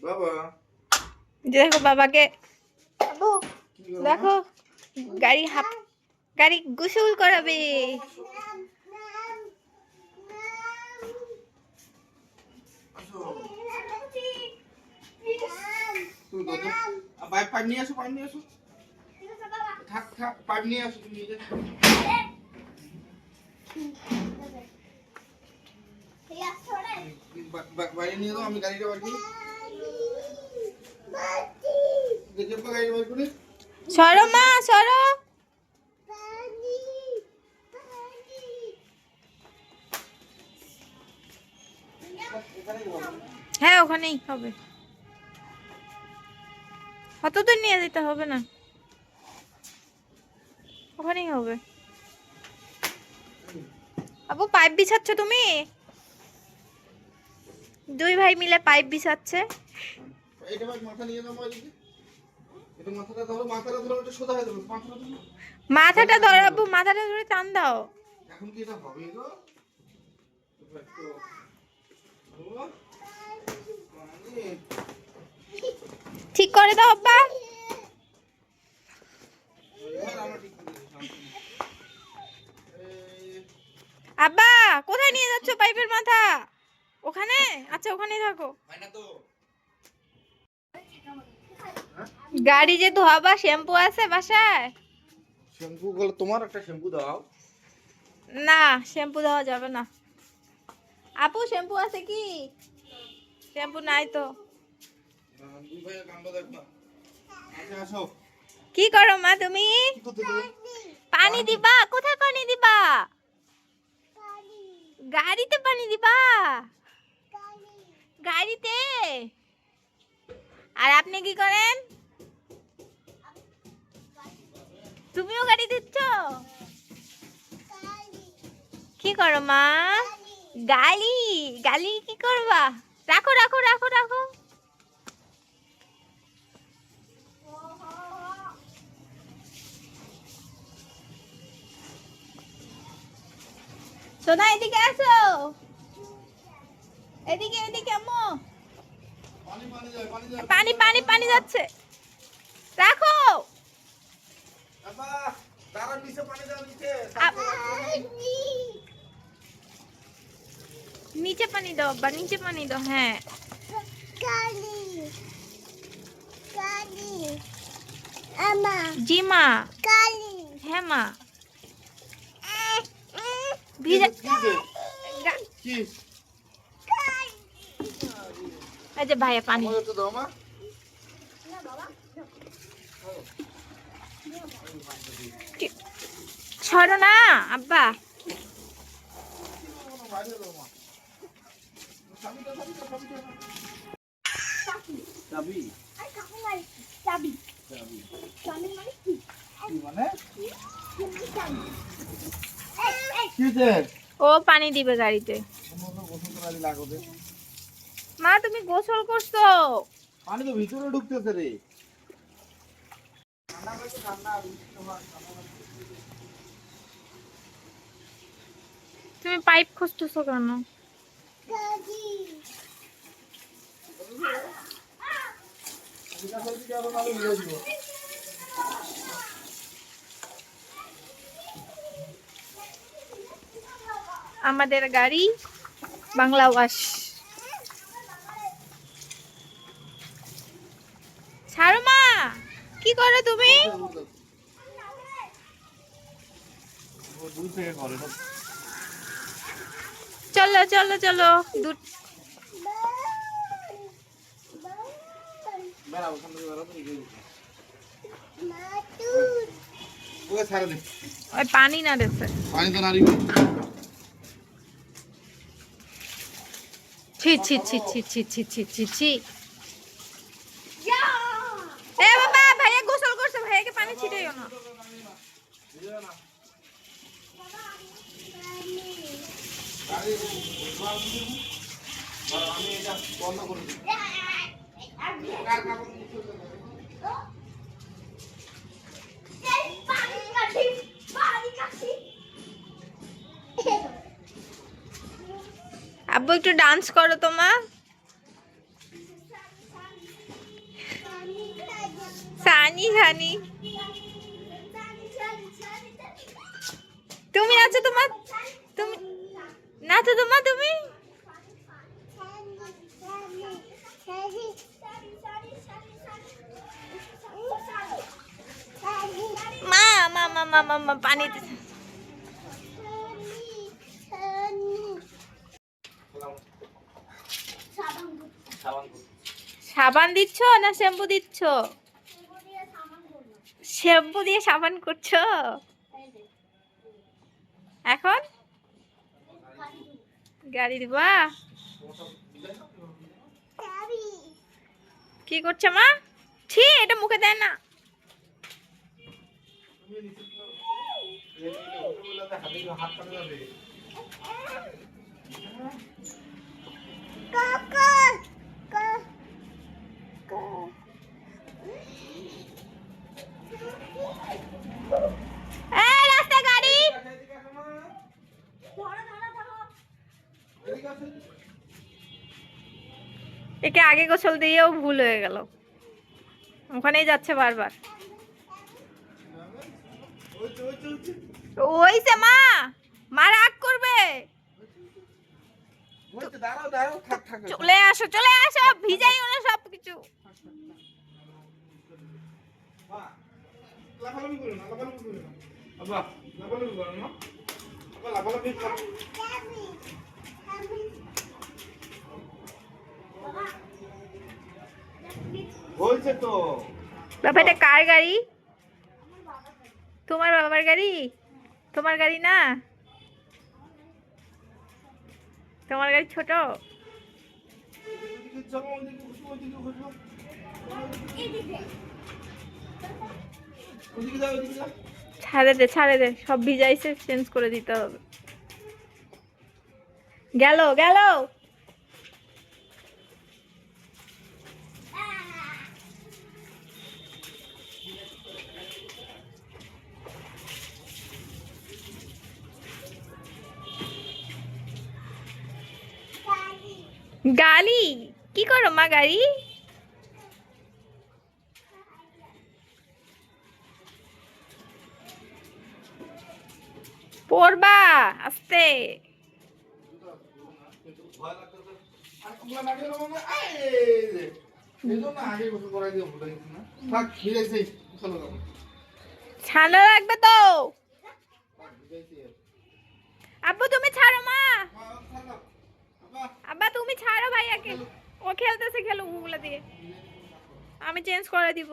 বাবা দেখো বাবাকে, দেখো গাড়ি গোসল করাবে। পাইপ নিয়ে আসো, পাইপ নিয়ে আসো, থাক থাক, পাইপ নিয়ে আসো তুমি। বাইরে নিয়ে দাও, আমি গাড়িটা বার করি। দেখে তো গাড়ি বার করি। সরো মা, সরো। হ্যাঁ ওখানেই হবে, অত দূর নিয়ে যেতে হবে না, ওখানেই হবে। আবু পাইপ বিছাচ্ছ তুমি? দুই ভাই মিলে পাইপ বিছাচ্ছে। এটা ভাই মাথা নিয়ে নাও, এদিকে এটা মাথাটা ধরো, মাথাটা ধরো, এটা সোজা হয়ে যাবে, মাথাটা ধরো, মাথাটা ধরো আবু, মাথাটা ধরে টান দাও। এখন কি এটা হবে গো? ঠিক করে দাও আব্বা। আব্বা কোথায় নিয়ে যাচ্ছ পাইপের মাথা? ওখানে? আচ্ছা ওখানেই থাকো। গাড়ি যে ধোয়াবা, শ্যাম্পু আছে বাসায়? শ্যাম্পু গুলো তোমার, একটা শ্যাম্পু দাও। না শ্যাম্পু দেওয়া যাবে না। আপু শ্যাম্পু আছে কি? শ্যাম্পু নাই তো। দুই ভাইয়ের কাণ্ড দেখবা। আচ্ছা আসো। কি করো মা তুমি? কি করতে তুমি? পানি দিবা? কোথায় পানি দিবা? গাড়িতে পানি দিবা? গাড়িতে? আর আপনি কি করেন? তুমিও গাড়ি দিচ্ছ? কি করো মা? গালি গালি কি করবা? রাখো রাখো রাখো রাখো। সোনা এদিকে আসো, এদিকে এদিকে আম্মু। পানি পানি পানি যাচ্ছে, রাখো। আব্বা দাঁড়া, নিচে পানি দাও, নিচে। নিচে পানি দাও আব্বা, নিচে পানি দাও। হ্যাঁ জি মা। হ্যাঁ মা। ভিজা কি? এই যে ভাইয়া পানি একটু দাও মা। ছড়ো না আব্বা। ও পানি দিবে গাড়িতে। মা তুমি গোসল করছো? পানি তো ভিতরে ঢুকতেছে রে। তুমি পাইপ খুঁজতেছো কেন? আমাদের গাড়ি বাংলা ওয়াশ। ছাড়ো মা, কি করো তুমি? চলো চলো চলো। ওই পানি না দেছে, পানি তো নারিবে। ছি ছি ছি ছি ছি ছি ছি ছি ছি। এ বাবা ভাইয়া গোসল করছে, ভাইয়াকে পানি ছিটাইও না। আমি এটা বন্ধ করে দিই। আব্বু একটু ডান্স করো তো মা। সানি সানি তুমি নাচো তোমার, তুমি নাচো তোমার, তুমি মা মা মা মা মা মা পানিতে। সাবান দিচ্ছ না শ্যাম্পু দিচ্ছ? শ্যাম্পু দিয়ে সাবান করছো এখন? গাড়ি দিবা? কি করছে মা? ছি, এটা মুখে দেয় না। এই রাস্তায় গাড়ি। একে আগে গোসল দিয়েও ভুল হয়ে গেল, ওখানেই যাচ্ছে বারবার। ওইছে মা, মা রাগ করবে। চলে আসো চলে আসো, ভিজাই না সবকিছু। বলছে তো বাবা এটা কার গাড়ি? তোমার বাবার গাড়ি? তোমার গাড়ি না, তোমার গাড়ি ছোট। ছাড়ে দে ছাড়ে দে, সব ভিজাইছে, চেঞ্জ করে দিতে হবে। গেল গেল। গালি কি করো মা? গাড়ি পড়বা আস্তে। ঠান্ডা লাগবে তো। আব্বু তুমি ছাড়ো মা, আব্বা তুমি ছাড়ো ভাইয়াকে, ও খেলতেছে, খেলো ওগুলো দিয়ে, আমি চেঞ্জ করে দিব।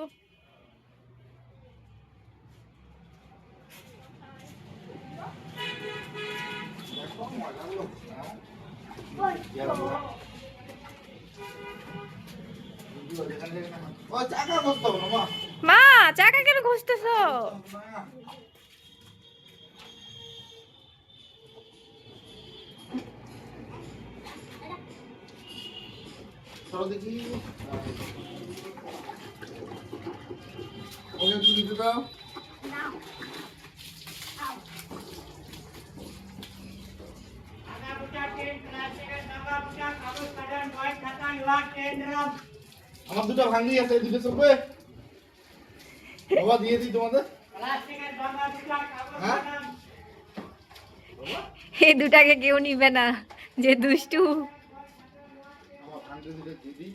মা চাকা কেন ঘষতেছো? দেখি ওকে কি দিতে দাও। আমার দুটো ভাঙি আছে, দুটো চলবে বাবা, দিয়ে দিই তোমাদের। হ্যাঁ এই দুটাকে কেউ নিবে না, যে দুষ্টু। আমার ভাঙতে দিলে দিয়ে দিই।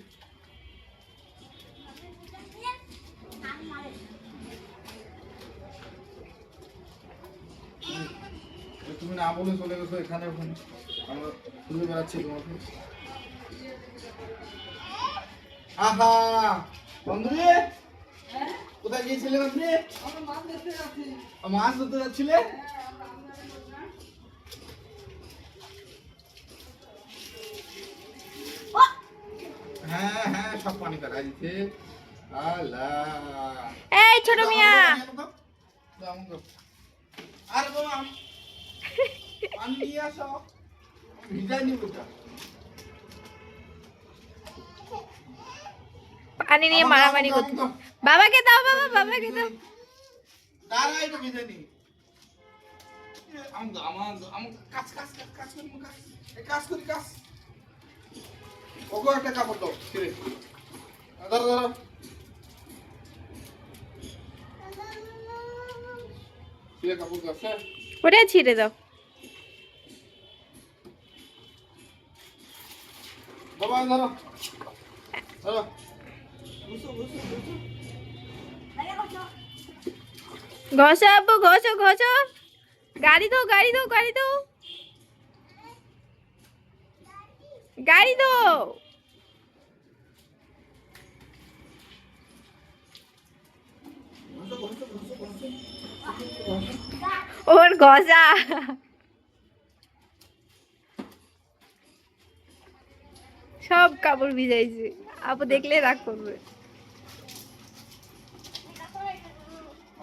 তুমি না বলে চলে গেছো এখানে, ওখানে আমরা ঘুরে বেড়াচ্ছি তোমাকে। আহা বন্ধুরে, কোথায় গিয়েছিলেন আপনি? মাছ ধরতে যাচ্ছিলে? হ্যাঁ হ্যাঁ, সব পানি কাটা দিচ্ছে। আল্লাহ, এই ছোট মিয়া, আরে বাবা পানি নিয়ে আসো, ভিজাই নিব। পানি নিয়ে মারামারি করতে। বাবাকে দাও বাবা, বাবাকে দাও। দাঁড়াই তো ভিজে নি। আমার কাজ কাজ কাজ কাজ করি, কাজ করি কাজ। ওকে একটা কাপড় দাও ছিঁড়ে ধরো ধরো ছিঁড়ে কাপড় দাও স্যার ওটা ছিঁড়ে দাও। বাবা ধরো ধরো বুঝছো বুঝছো বুঝছো ঘষো আব্বু, ঘষো ঘষো। গাড়ি দাও, গাড়ি দাও, গাড়ি দাও, গাড়ি দাও। ওর গজা সব কাপড় ভিজাইছে। আপু দেখলে রাগ করবে।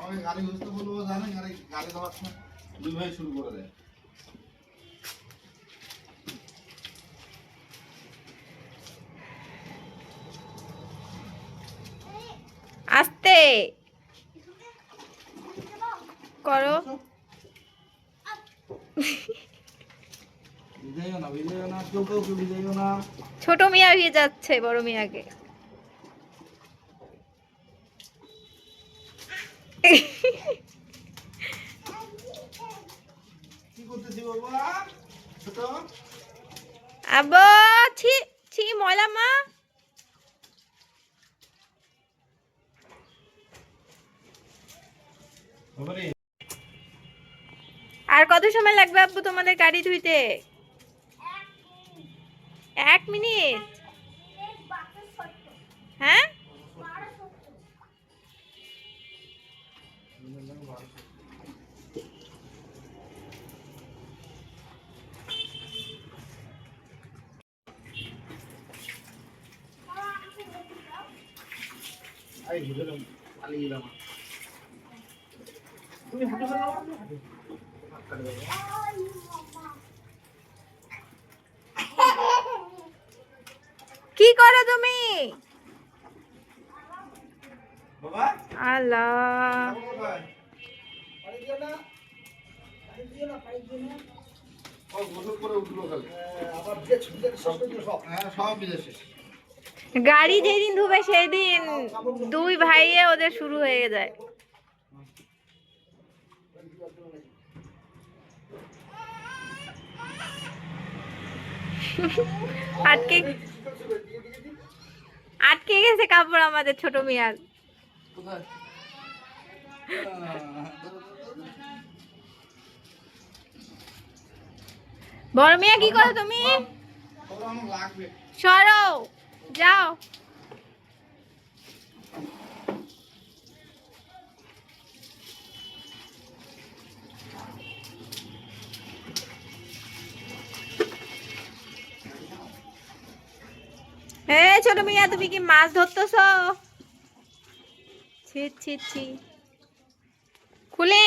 আমাকে গাড়ি বুঝতে বলবো জানে গাড়ি গাড়ি দেওয়ার সময় দুই ভাই শুরু করে দেয় আস্তে করো। ভিজাইও না কেউ কেউ ভিজাইও না ছোট মিয়া হয়ে যাচ্ছে বড় মিয়াকে। কি করতেছি বাবা ছোট আব্বু ছি ছি ময়লা মা। বাবারে আর কত সময় লাগবে আব্বু তোমাদের গাড়ি ধুইতে? 1 মিনিট? হ্যাঁ আই ভিতরে পালিয়ে গেলাম তুমি হাঁটো ফেলো কি করো তুমি? বাবা আল্লাহ পানি দিও না পানি দিও না ও গোসল করে উঠলো খালি আবার ভিজে ছুটে সব সব হ্যাঁ সব ভিজে শেষ গাড়ি যেদিন ধুবে সেদিন দুই ভাইয়ে ওদের শুরু হয়ে যায়। আটকে আটকে গেছে কাপড় আমাদের ছোট মিয়ার। কোথায় বড় মিয়া কি করো তুমি? আমার লাগবে সরো যাও। ছোট মিয়া তুমি কি মাছ ধরতেছ? ছি ছি ছি খুলে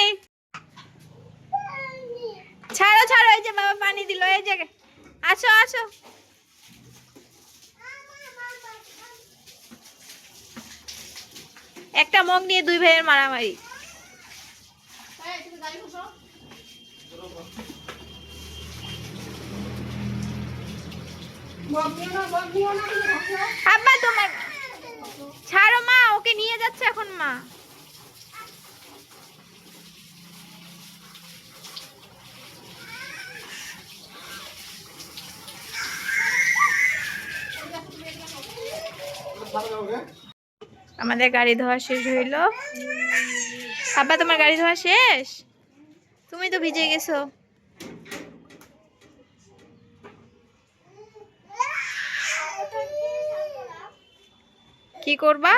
ছাড়ো ছাড়ো। এই যে বাবা পানি দিল, এই যে আসো আসো। একটা মগ নিয়ে দুই ভাইয়ের মারামারি। আব্বা তোমার ছাড়ো মা, ওকে নিয়ে যাচ্ছে এখন মা। আমাদের গাড়ি ধোয়া শেষ হইল। আব্বা তোমার গাড়ি ধোয়া শেষ? তুমি তো ভিজে গেছো। কি করবা?